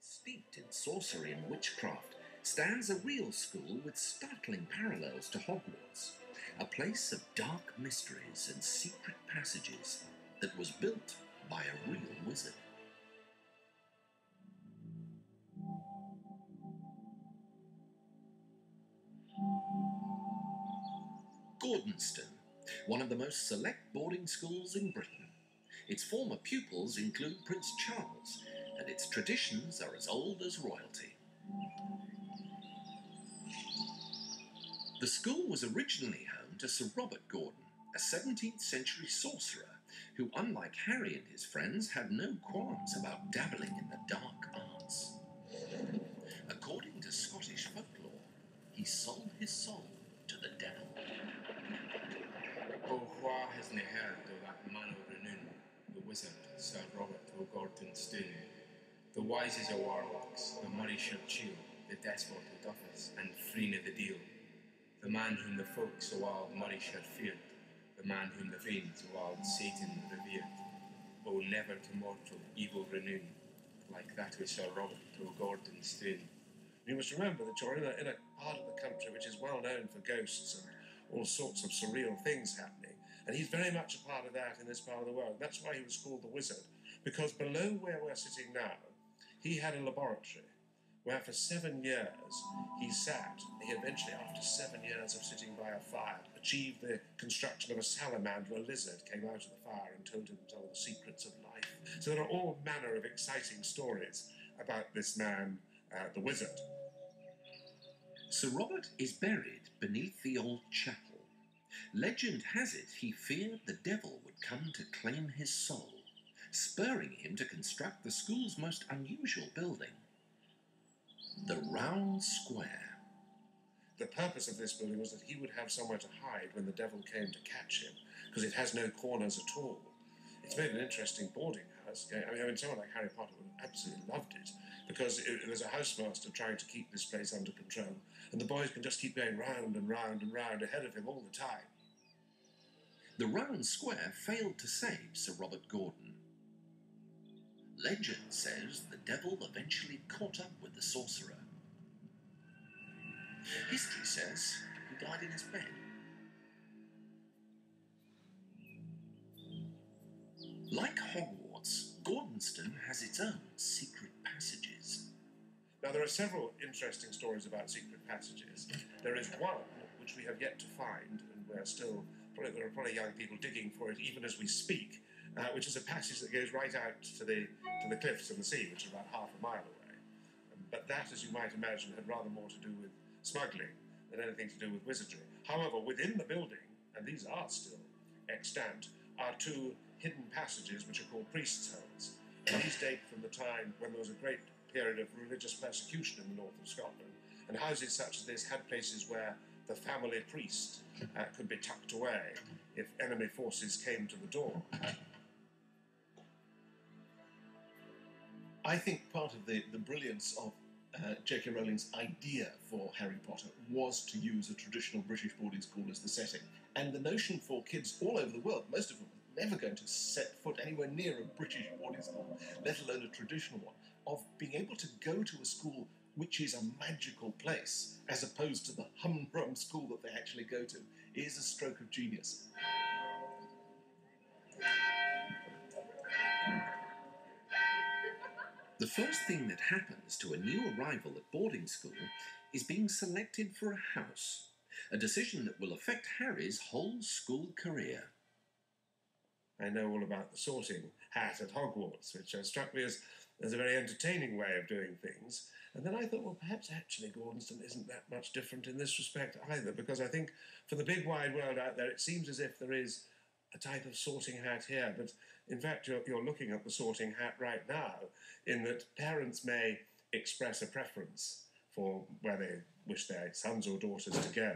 Steeped in sorcery and witchcraft stands a real school with startling parallels to Hogwarts, a place of dark mysteries and secret passages that was built by a real wizard. Gordonston, one of the most select boarding schools in Britain. Its former pupils include Prince Charles, and its traditions are as old as royalty. The school was originally home to Sir Robert Gordon, a 17th century sorcerer who, unlike Harry and his friends, had no qualms about dabbling in the dark arts. According to Scottish folklore, he sold his soul to the devil. Beauvoir hasn't heard of that man of renown, the wizard, Sir Robert Gordonston, the wisest of warlocks, the Maréchal Chill, the despot of Duffus, and Freen of the Deal, the man whom the folk so wild Maréchal feared, the man whom the fiends so wild Satan revered. Oh, never to mortal evil renown, like that of Sir Robert Gordonston. You must remember that you're in a part of the country which is well known for ghosts and all sorts of surreal things happening, and he's very much a part of that in this part of the world. That's why he was called the Wizard, because below where we're sitting now, he had a laboratory where for 7 years he sat. He eventually, after 7 years of sitting by a fire, achieved the construction of a salamander. A lizard came out of the fire and told him some of the secrets of life. So there are all manner of exciting stories about this man, the Wizard. Sir Robert is buried beneath the old chapel. Legend has it he feared the devil would come to claim his soul, spurring him to construct the school's most unusual building, the Round Square. The purpose of this building was that he would have somewhere to hide when the devil came to catch him, because it has no corners at all. It's made an interesting boarding house. I mean, someone like Harry Potter would have absolutely loved it, because there's a housemaster trying to keep this place under control, and the boys can just keep going round and round and round ahead of him all the time. The Round Square failed to save Sir Robert Gordon. Legend says the devil eventually caught up with the sorcerer. History says he died in his bed. Like Hogwarts, Gordonston has its own secret passages. Now, there are several interesting stories about secret passages. There is one which we have yet to find, and there are probably young people digging for it even as we speak, which is a passage that goes right out to the cliffs and the sea, which is about half a mile away. But that, as you might imagine, had rather more to do with smuggling than anything to do with wizardry. However, within the building, and these are still extant, are two hidden passages which are called priests' holes. And these date from the time when there was a great period of religious persecution in the north of Scotland, and houses such as this had places where the family priest could be tucked away if enemy forces came to the door. I think part of the brilliance of J.K. Rowling's idea for Harry Potter was to use a traditional British boarding school as the setting. And the notion for kids all over the world, most of them never going to set foot anywhere near a British boarding school, let alone a traditional one, of being able to go to a school which is a magical place, as opposed to the humdrum school that they actually go to, is a stroke of genius. The first thing that happens to a new arrival at boarding school is being selected for a house, a decision that will affect Harry's whole school career. I know all about the sorting hat at Hogwarts, which struck me as a very entertaining way of doing things. And then I thought, well, perhaps actually Gordonston isn't that much different in this respect either, because I think for the big wide world out there, it seems as if there is a type of sorting hat here. But in fact, you're looking at the sorting hat right now, in that parents may express a preference for where they wish their sons or daughters to go.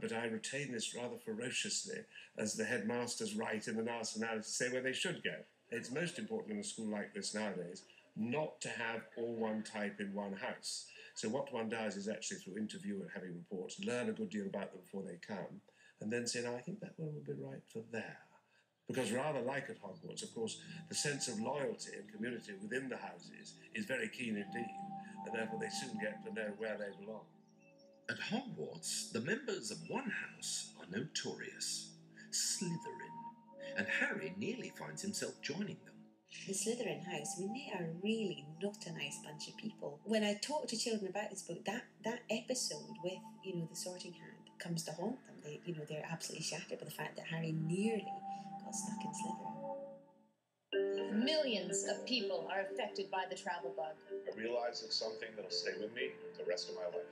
But I retain this rather ferociously as the headmaster's right in the arsenal to say where they should go. It's most important in a school like this nowadays not to have all one type in one house. So what one does is actually, through interview and having reports, learn a good deal about them before they come, and then say, no, I think that one would be right for there. Because rather like at Hogwarts, of course, the sense of loyalty and community within the houses is very keen indeed, and therefore they soon get to know where they belong. At Hogwarts, the members of one house are notorious, Slytherin, and Harry nearly finds himself joining them. The Slytherin house, I mean, they are really not a nice bunch of people. When I talk to children about this book, that episode with, the Sorting Hat comes to haunt them. They're absolutely shattered by the fact that Harry nearly got stuck in Slytherin. Millions of people are affected by the travel bug. I realize it's something that'll stay with me the rest of my life.